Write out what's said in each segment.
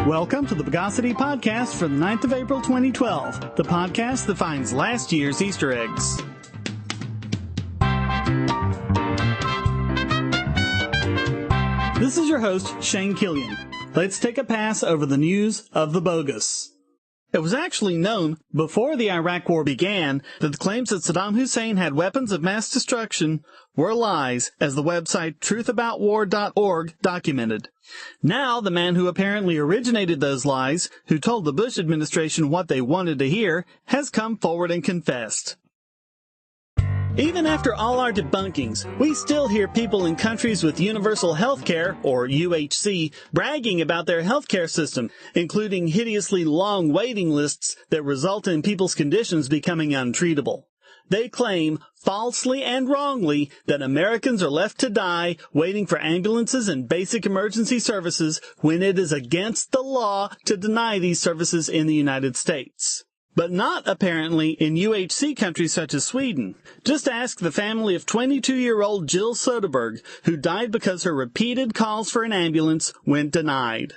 Welcome to the Bogosity Podcast for the 9th of April 2012, the podcast that finds last year's Easter eggs. This is your host, Shane Killian. Let's take a pass over the news of the bogus. It was actually known before the Iraq War began that the claims that Saddam Hussein had weapons of mass destruction were lies, as the website truthaboutwar.org documented. Now, the man who apparently originated those lies, who told the Bush administration what they wanted to hear, has come forward and confessed. Even after all our debunkings, we still hear people in countries with universal health care, or UHC, bragging about their healthcare system, including hideously long waiting lists that result in people's conditions becoming untreatable. They claim, falsely and wrongly, that Americans are left to die waiting for ambulances and basic emergency services when it is against the law to deny these services in the United States. But not, apparently, in UHC countries such as Sweden. Just ask the family of 22-year-old Jill Soderberg, who died because her repeated calls for an ambulance went denied.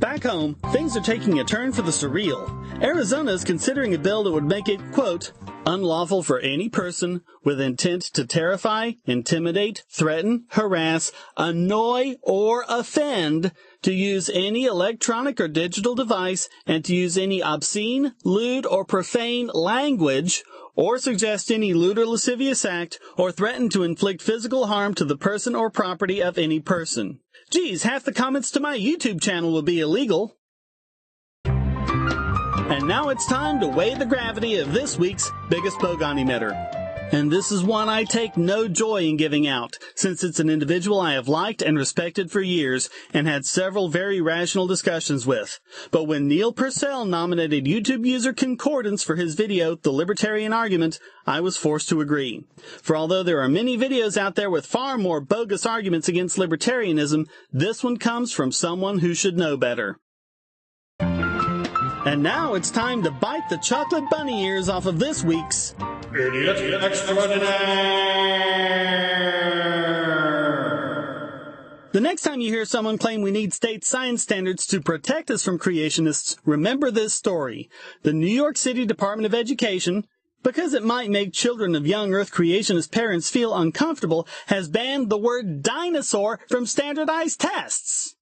Back home, things are taking a turn for the surreal. Arizona is considering a bill that would make it, quote, unlawful for any person with intent to terrify, intimidate, threaten, harass, annoy, or offend to use any electronic or digital device and to use any obscene, lewd, or profane language, or suggest any lewd or lascivious act, or threaten to inflict physical harm to the person or property of any person. Geez, half the comments to my YouTube channel will be illegal. And now it's time to weigh the gravity of this week's biggest Bogan emitter. And this is one I take no joy in giving out, since it's an individual I have liked and respected for years and had several very rational discussions with. But when Neil Purcell nominated YouTube user Concordance for his video, The Libertarian Argument, I was forced to agree. For although there are many videos out there with far more bogus arguments against libertarianism, this one comes from someone who should know better. And now it's time to bite the chocolate bunny ears off of this week's Idiot Extraordinaire! The next time you hear someone claim we need state science standards to protect us from creationists, remember this story. The New York City Department of Education, because it might make children of young Earth creationist parents feel uncomfortable, has banned the word dinosaur from standardized tests.